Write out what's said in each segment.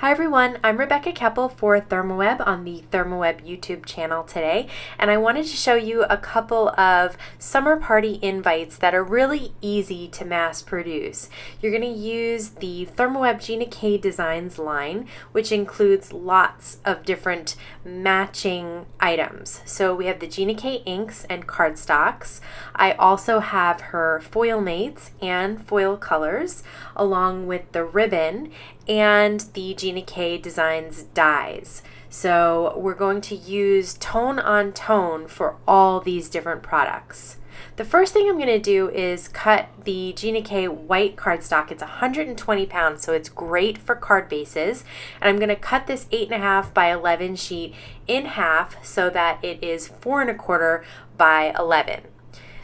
Hi everyone, I'm Rebecca Keppel for Therm O Web on the Therm O Web YouTube channel today, and I wanted to show you a couple of summer party invites that are really easy to mass produce. You're going to use the Therm O Web Gina K Designs line, which includes lots of different matching items. So we have the Gina K inks and cardstocks. I also have her Foilmates and foil colors, along with the ribbon and the Gina K Designs dies. So we're going to use tone on tone for all these different products. The first thing I'm going to do is cut the Gina K white cardstock. It's 120 pounds, so it's great for card bases. And I'm going to cut this 8.5 by 11 sheet in half so that it is 4 1/4 by 11.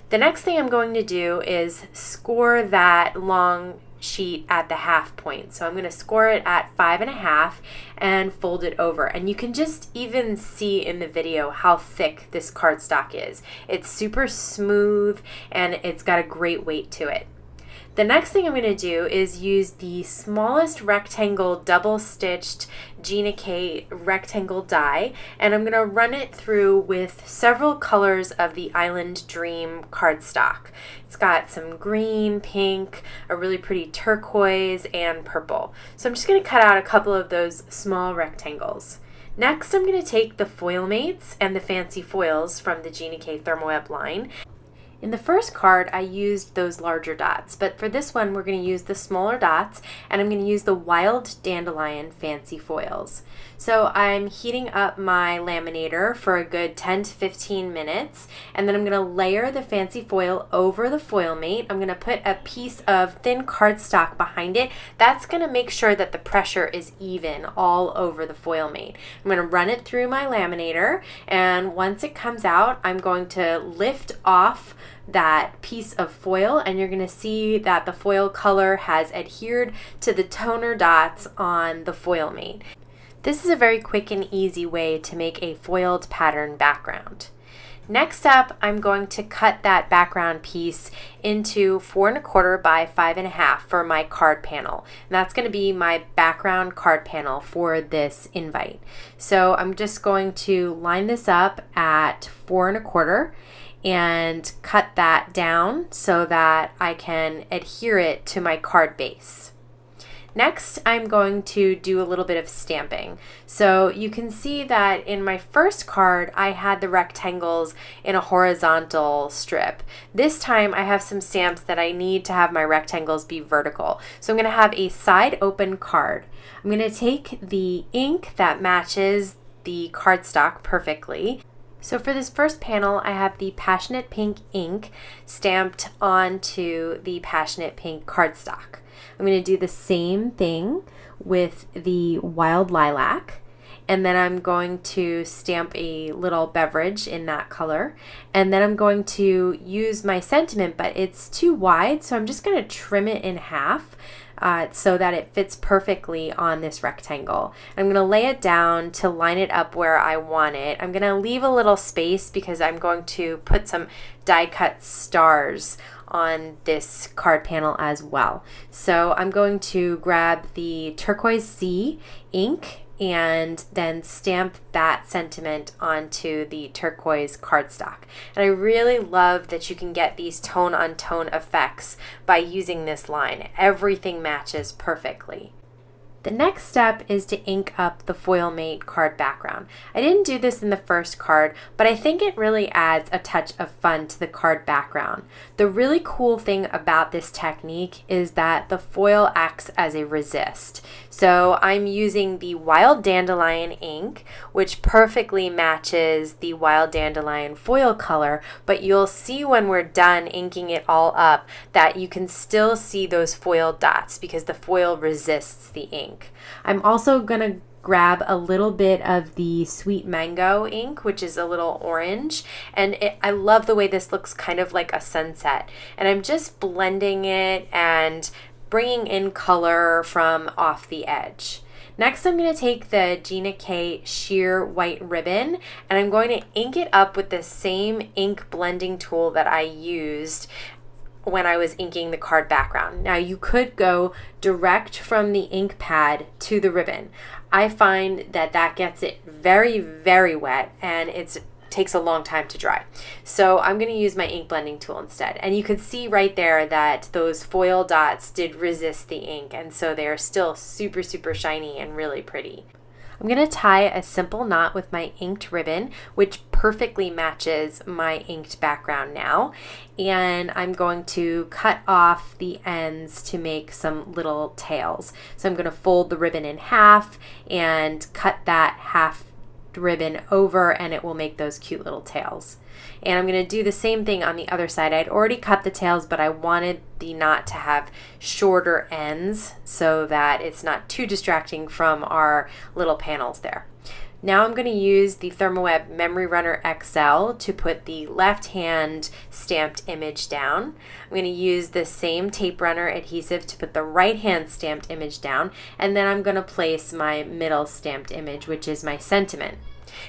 The next thing I'm going to do is score that long sheet at the half point. So I'm going to score it at 5.5 and fold it over. And you can just even see in the video how thick this cardstock is. It's super smooth and it's got a great weight to it. The next thing I'm going to do is use the smallest rectangle double-stitched Gina K rectangle die, and I'm going to run it through with several colors of the Island Dream cardstock. It's got some green, pink, a really pretty turquoise, and purple. So I'm just going to cut out a couple of those small rectangles. Next, I'm going to take the Foilmates and the Fancy Foils from the Gina K Therm O Web line. In the first card, I used those larger dots, but for this one, we're going to use the smaller dots, and I'm going to use the Wild Dandelion Fancy Foils. So I'm heating up my laminator for a good 10 to 15 minutes, and then I'm going to layer the fancy foil over the Foilmate. I'm going to put a piece of thin cardstock behind it. That's going to make sure that the pressure is even all over the Foilmate. I'm going to run it through my laminator, and once it comes out, I'm going to lift off that piece of foil, and you're going to see that the foil color has adhered to the toner dots on the Foilmate. This is a very quick and easy way to make a foiled pattern background. Next up, I'm going to cut that background piece into 4 1/4 by 5.5 for my card panel. And that's going to be my background card panel for this invite. So I'm just going to line this up at 4 1/4 and cut that down so that I can adhere it to my card base. Next, I'm going to do a little bit of stamping. So you can see that in my first card, I had the rectangles in a horizontal strip. This time, I have some stamps that I need to have my rectangles be vertical. So I'm going to have a side open card. I'm going to take the ink that matches the cardstock perfectly. So for this first panel, I have the Passionate Pink ink stamped onto the Passionate Pink cardstock. I'm going to do the same thing with the Wild Lilac, and then I'm going to stamp a little beverage in that color, and then I'm going to use my sentiment, but it's too wide, so I'm just going to trim it in half so that it fits perfectly on this rectangle. I'm going to lay it down to line it up where I want it. I'm going to leave a little space because I'm going to put some die cut stars on this card panel as well. So I'm going to grab the Turquoise Sea ink and then stamp that sentiment onto the turquoise cardstock. And I really love that you can get these tone on tone effects by using this line. Everything matches perfectly. The next step is to ink up the Foilmate card background. I didn't do this in the first card, but I think it really adds a touch of fun to the card background. The really cool thing about this technique is that the foil acts as a resist. So I'm using the Wild Dandelion ink, which perfectly matches the Wild Dandelion foil color, but you'll see when we're done inking it all up that you can still see those foil dots because the foil resists the ink. I'm also going to grab a little bit of the Sweet Mango ink, which is a little orange, and I love the way this looks kind of like a sunset. And I'm just blending it and bringing in color from off the edge. Next, I'm going to take the Gina K sheer white ribbon, and I'm going to ink it up with the same ink blending tool that I used when I was inking the card background. Now you could go direct from the ink pad to the ribbon. I find that that gets it very, very wet, and it takes a long time to dry. So I'm going to use my ink blending tool instead. And you could see right there that those foil dots did resist the ink, and so they're still super, super shiny and really pretty. I'm going to tie a simple knot with my inked ribbon, which perfectly matches my inked background now. And I'm going to cut off the ends to make some little tails. So I'm going to fold the ribbon in half and cut that half ribbon over, and it will make those cute little tails. And I'm going to do the same thing on the other side. I'd already cut the tails, but I wanted the knot to have shorter ends so that it's not too distracting from our little panels there. Now I'm going to use the Therm O Web Memory Runner XL to put the left hand stamped image down. I'm going to use the same tape runner adhesive to put the right hand stamped image down, and then I'm going to place my middle stamped image, which is my sentiment.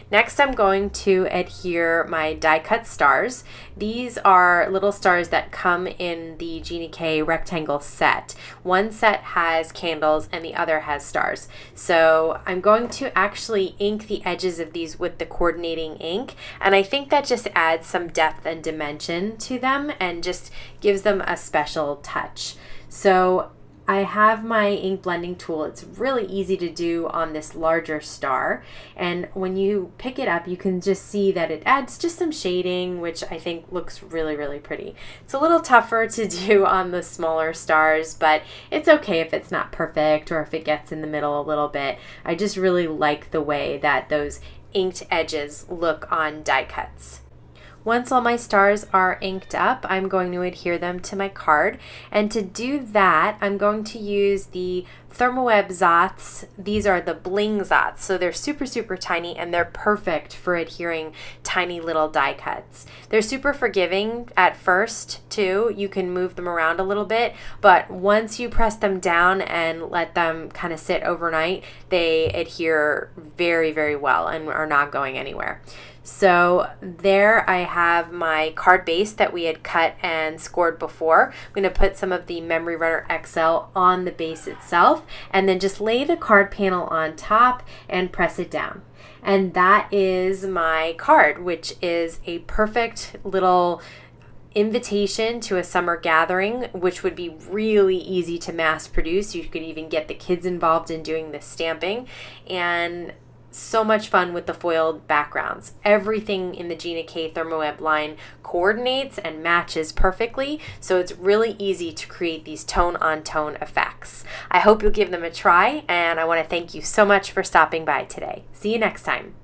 Next, I'm going to adhere my die cut stars. These are little stars that come in the Gina K rectangle set. One set has candles and the other has stars. So I'm going to actually ink the edges of these with the coordinating ink, and I think that just adds some depth and dimension to them and just gives them a special touch. So I have my ink blending tool. It's really easy to do on this larger star, and when you pick it up you can just see that it adds just some shading, which I think looks really, really pretty. It's a little tougher to do on the smaller stars, but it's okay if it's not perfect or if it gets in the middle a little bit. I just really like the way that those inked edges look on die cuts. Once all my stars are inked up, I'm going to adhere them to my card. And to do that, I'm going to use the Therm O Web Zots. These are the bling Zots, so they're super, super tiny, and they're perfect for adhering tiny little die cuts. They're super forgiving at first, too. You can move them around a little bit, but once you press them down and let them kind of sit overnight, they adhere very, very well and are not going anywhere. So there I have my card base that we had cut and scored before. I'm going to put some of the Memory Runner XL on the base itself and then just lay the card panel on top and press it down. And that is my card, which is a perfect little invitation to a summer gathering, which would be really easy to mass produce. You could even get the kids involved in doing the stamping, and so much fun with the foiled backgrounds. Everything in the Gina K Therm O Web line coordinates and matches perfectly, so it's really easy to create these tone-on-tone effects. I hope you'll give them a try, and I want to thank you so much for stopping by today. See you next time.